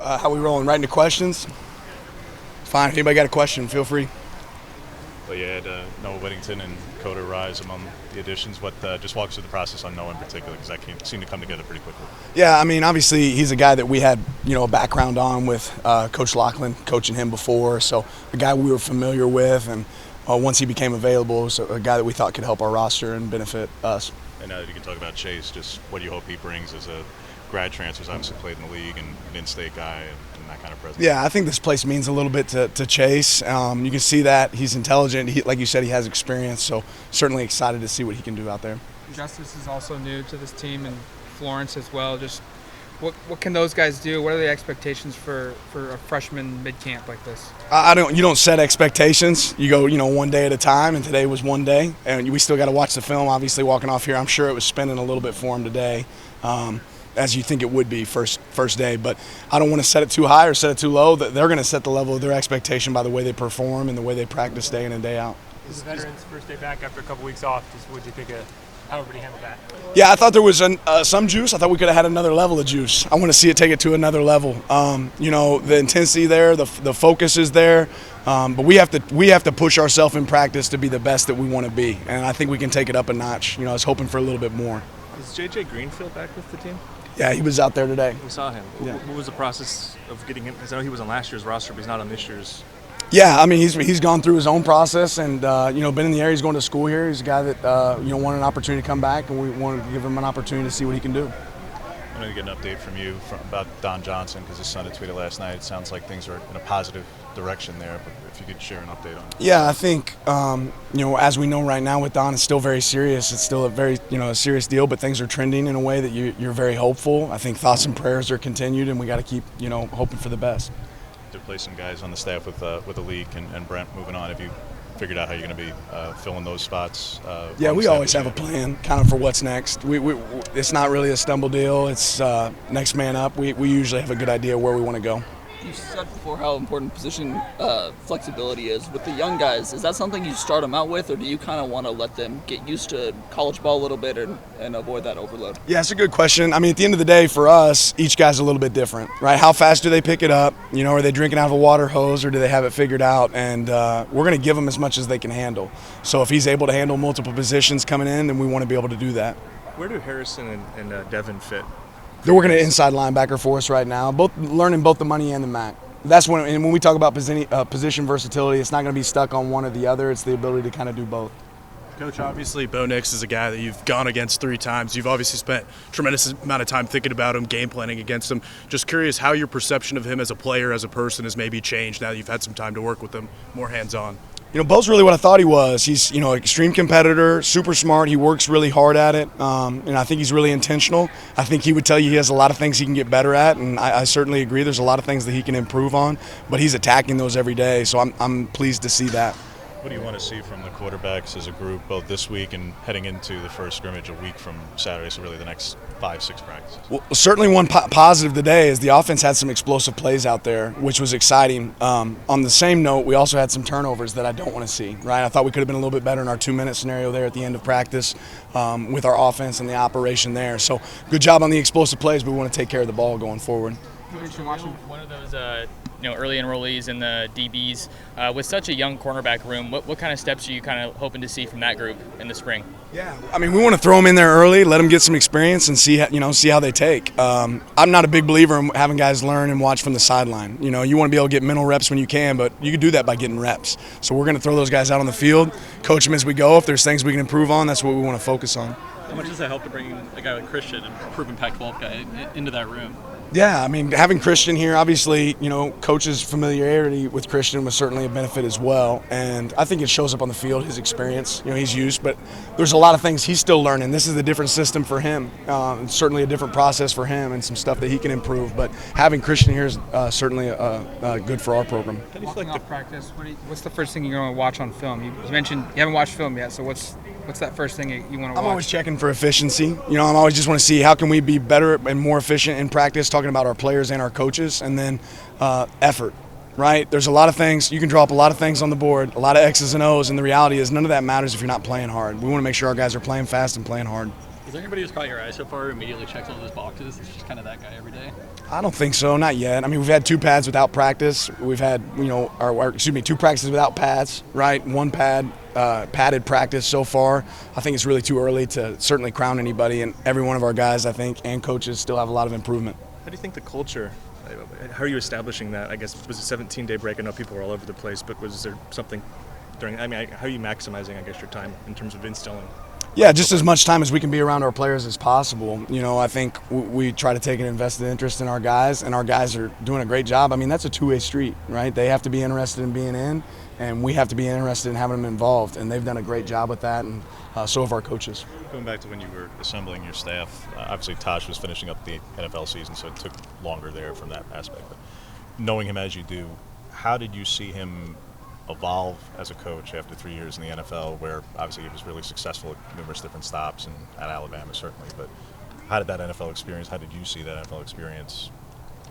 How we rolling? Right into questions? Fine. If anybody got a question, feel free. Well, you had Noah Whittington and Coda Rise among the additions. What just walk us through the process on Noah in particular, because that seemed to come together pretty quickly. Yeah, I mean, obviously he's a guy that we had, a background on with Coach Lachlan, coaching him before. So a guy we were familiar with, and once he became available, so a guy that we thought could help our roster and benefit us. And now that you can talk about Chase, just what do you hope he brings as a grad transfer? He's obviously played in the league and an in-state guy and that kind of presence. Yeah, I think this place means a little bit to Chase. You can see that he's intelligent. Like you said, he has experience, so certainly excited to see what he can do out there. Justice is also new to this team, and Florence as well. Just what can those guys do? What are the expectations for a freshman mid-camp like this? You don't set expectations. You go, one day at a time, and today was one day. And we still got to watch the film, obviously, walking off here. I'm sure it was spinning a little bit for him today. As you think it would be first day, but I don't want to set it too high or set it too low. They're going to set the level of their expectation by the way they perform and the way they practice day in and day out. As a veteran's first day back after a couple weeks off, what did you think of how everybody handled that? Yeah, I thought there was some juice. I thought we could have had another level of juice. I want to see it take it to another level. The intensity there, the focus is there, but we have to push ourselves in practice to be the best that we want to be, and I think we can take it up a notch. I was hoping for a little bit more. Is J.J. Greenfield back with the team? Yeah, he was out there today. We saw him. Yeah. What was the process of getting him? Because I know he was on last year's roster, but he's not on this year's. Yeah, I mean, he's gone through his own process and, been in the area. He's going to school here. He's a guy that, wanted an opportunity to come back, and we wanted to give him an opportunity to see what he can do. I wanted to get an update from you about Don Johnson, because his son had tweeted last night. It sounds like things are in a positive direction there, but if you could share an update on it. Yeah, I think, as we know right now with Don, it's still very serious. It's still a very, a serious deal, but things are trending in a way that you're very hopeful. I think thoughts and prayers are continued, and we got to keep, hoping for the best. To play some guys on the staff with the league and Brent moving on, have you figured out how you're going to be filling those spots? Yeah, we always have a plan kind of for what's next. It's not really a stumble deal. It's next man up. We usually have a good idea where we want to go. You said before how important position flexibility is. With the young guys, is that something you start them out with, or do you kind of want to let them get used to college ball a little bit and avoid that overload? Yeah, it's a good question. I mean, at the end of the day, for us, each guy's a little bit different, right? How fast do they pick it up? Are they drinking out of a water hose, or do they have it figured out? And we're going to give them as much as they can handle. So if he's able to handle multiple positions coming in, then we want to be able to do that. Where do Harrison and Devin fit? They're working an inside linebacker for us right now, learning both the money and the MAC. That's when we talk about position versatility, it's not going to be stuck on one or the other. It's the ability to kind of do both. Coach, obviously Bo Nix is a guy that you've gone against 3 times. You've obviously spent a tremendous amount of time thinking about him, game planning against him. Just curious how your perception of him as a player, as a person, has maybe changed now that you've had some time to work with him, more hands-on. Bo's really what I thought he was. He's, an extreme competitor, super smart. He works really hard at it, and I think he's really intentional. I think he would tell you he has a lot of things he can get better at, and I certainly agree. There's a lot of things that he can improve on, but he's attacking those every day, so I'm pleased to see that. What do you want to see from the quarterbacks as a group, both this week and heading into the first scrimmage a week from Saturday, so really the next 5-6 practices? Well, certainly one positive today is the offense had some explosive plays out there, which was exciting. On the same note, we also had some turnovers that I don't want to see, right? I thought we could have been a little bit better in our 2-minute scenario there at the end of practice with our offense and the operation there. So good job on the explosive plays, but we want to take care of the ball going forward. One of those early enrollees in the DBs. With such a young cornerback room, what kind of steps are you kind of hoping to see from that group in the spring? Yeah, I mean, we want to throw them in there early, let them get some experience, and see how they take. I'm not a big believer in having guys learn and watch from the sideline. You want to be able to get mental reps when you can, but you can do that by getting reps. So we're going to throw those guys out on the field, coach them as we go. If there's things we can improve on, that's what we want to focus on. How much does that help to bring a guy like Christian, a proven Pac-12 guy, into that room? Yeah, I mean, having Christian here, obviously, coach's familiarity with Christian was certainly a benefit as well. And I think it shows up on the field, his experience. He's used, but there's a lot of things he's still learning. This is a different system for him, and certainly a different process for him and some stuff that he can improve. But having Christian here is certainly good for our program. Walking off practice, what's the first thing you're going to watch on film? You mentioned you haven't watched film yet, so what's that first thing you want to watch? I'm always checking for efficiency. I'm always just want to see how can we be better and more efficient in practice, talking about our players and our coaches, and then effort, right? There's a lot of things. You can draw up a lot of things on the board, a lot of X's and O's, and the reality is none of that matters if you're not playing hard. We want to make sure our guys are playing fast and playing hard. Is there anybody who's caught your eye so far who immediately checks all those boxes? It's just kind of that guy every day? I don't think so, not yet. I mean, we've had 2 pads without practice. We've had, 2 practices without pads, right? 1 pad, padded practice so far. I think it's really too early to certainly crown anybody, and every one of our guys, I think, and coaches still have a lot of improvement. How do you think the culture, how are you establishing that? I guess, was it a 17-day break? I know people were all over the place, but was there something how are you maximizing, I guess, your time in terms of instilling? Yeah, just as much time as we can be around our players as possible. I think we try to take an invested interest in our guys, and our guys are doing a great job. I mean, that's a two-way street, right? They have to be interested in being in, and we have to be interested in having them involved, and they've done a great job with that, and so have our coaches. Going back to when you were assembling your staff, obviously Tosh was finishing up the NFL season, so it took longer there from that aspect. But knowing him as you do, how did you see him evolve as a coach after 3 years in the NFL, where obviously he was really successful at numerous different stops and at Alabama certainly, but how did that NFL experience, how did you see that NFL experience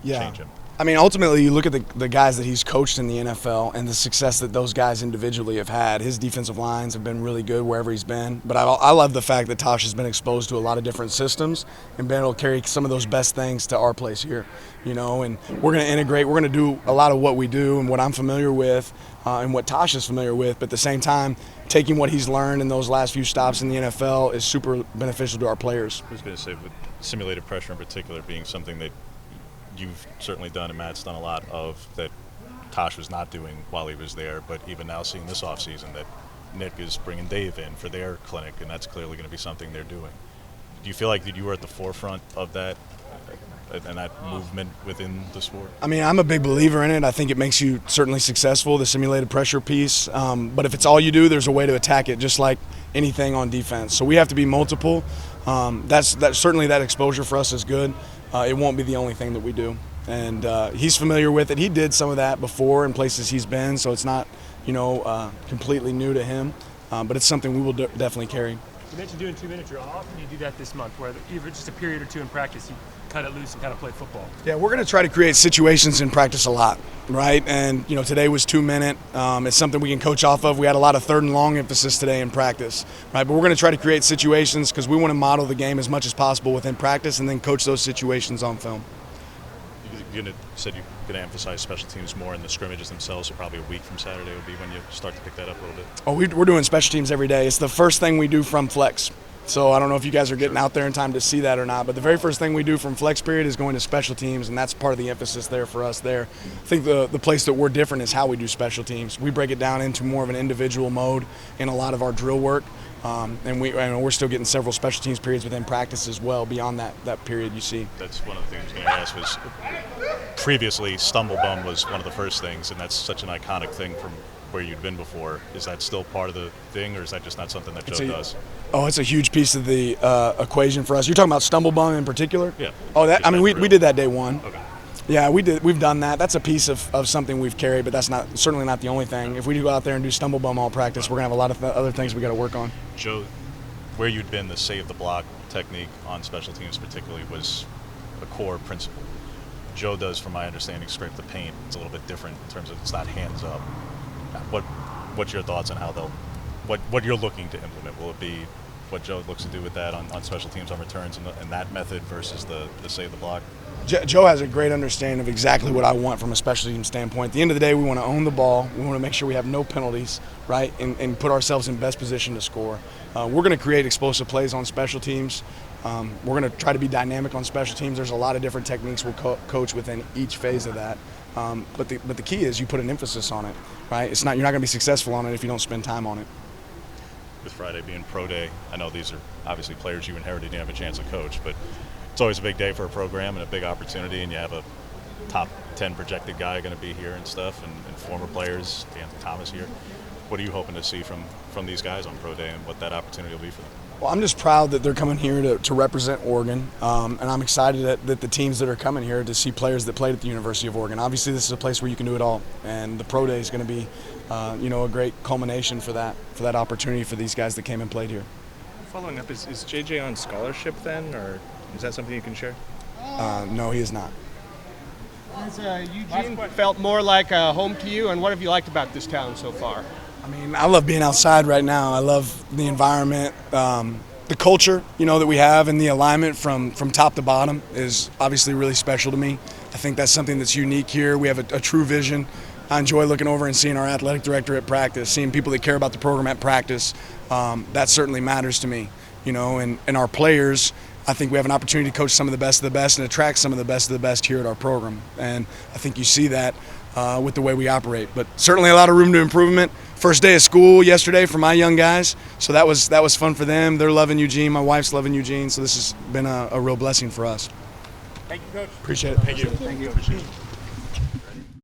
change him? I mean, ultimately, you look at the guys that he's coached in the NFL and the success that those guys individually have had. His defensive lines have been really good wherever he's been. But I love the fact that Tosh has been exposed to a lot of different systems and been able to carry some of those best things to our place here. And we're going to integrate. We're going to do a lot of what we do and what I'm familiar with and what Tosh is familiar with. But at the same time, taking what he's learned in those last few stops in the NFL is super beneficial to our players. I was going to say, with simulated pressure in particular being something that you've certainly done and Matt's done a lot of that Tosh was not doing while he was there, but even now seeing this offseason that Nick is bringing Dave in for their clinic, and that's clearly going to be something they're doing. Do you feel like that you were at the forefront of that and that movement within the sport? I mean, I'm a big believer in it. I think it makes you certainly successful, the simulated pressure piece. But if it's all you do, there's a way to attack it, just like anything on defense. So we have to be multiple. That's certainly that exposure for us is good. It won't be the only thing that we do. And he's familiar with it. He did some of that before in places he's been, so it's not, completely new to him. But it's something we will definitely carry. You mentioned doing 2 minute drill. How often do you do that this month, where even just a period or two in practice, you cut it loose and kind of play football? Yeah, we're going to try to create situations in practice a lot, right? And, today was 2 minute. It's something we can coach off of. We had a lot of 3rd and long emphasis today in practice, right? But we're going to try to create situations because we want to model the game as much as possible within practice and then coach those situations on film. You said you're going to emphasize special teams more in the scrimmages themselves, so probably a week from Saturday would be when you start to pick that up a little bit. Oh, we're doing special teams every day. It's the first thing we do from flex. So I don't know if you guys are getting out there in time to see that or not, but the very first thing we do from flex period is going to special teams, and that's part of the emphasis there for us there. I think the place that we're different is how we do special teams. We break it down into more of an individual mode in a lot of our drill work, and we're still getting several special teams periods within practice as well beyond that period you see. That's one of the things I was going to ask was previously Stumble Bum was one of the first things, and that's such an iconic thing from where you'd been before. Is that still part of the thing, or is that just not something that Joe does? Oh, it's a huge piece of the equation for us. You're talking about Stumble Bum in particular? Yeah. Oh, we did that day one. Okay. Yeah, we've done that. That's a piece of something we've carried, but that's certainly not the only thing. If we go out there and do Stumble Bum all practice, we're going to have a lot of other things we got to work on. Joe, where you'd been, the save the block technique on special teams particularly was a core principle. Joe does, from my understanding, scrape the paint. It's a little bit different in terms of it's not hands up. What's your thoughts on how what you're looking to implement? Will it be what Joe looks to do with that on special teams on returns and that method versus the save the block? Joe has a great understanding of exactly what I want from a special team standpoint. At the end of the day, we want to own the ball. We want to make sure we have no penalties, right, and put ourselves in best position to score. We're going to create explosive plays on special teams. We're going to try to be dynamic on special teams. There's a lot of different techniques we'll coach within each phase of that. But the key is you put an emphasis on it, right? You're not going to be successful on it if you don't spend time on it. With Friday being pro day, I know these are obviously players you inherited and you have a chance to coach, but it's always a big day for a program and a big opportunity, and you have a top 10 projected guy going to be here and stuff, and former players, Anthony Thomas here. What are you hoping to see from these guys on pro day and what that opportunity will be for them? Well, I'm just proud that they're coming here to represent Oregon, and I'm excited that the teams that are coming here to see players that played at the University of Oregon. Obviously, this is a place where you can do it all, and the pro day is going to be, a great culmination for that opportunity for these guys that came and played here. Following up, is JJ on scholarship then, or is that something you can share? No, he is not. Has Eugene felt more like home to you, and what have you liked about this town so far? I mean, I love being outside right now. I love the environment. the culture, that we have and the alignment from top to bottom is obviously really special to me. I think that's something that's unique here. We have a true vision. I enjoy looking over and seeing our athletic director at practice, seeing people that care about the program at practice. That certainly matters to me, and our players. I think we have an opportunity to coach some of the best and attract some of the best here at our program. And I think you see that with the way we operate. But certainly a lot of room to improvement. First day of school yesterday for my young guys, so that was fun for them. They're loving Eugene. My wife's loving Eugene, so this has been a real blessing for us. Thank you, Coach. Appreciate it. Thank you. Thank you.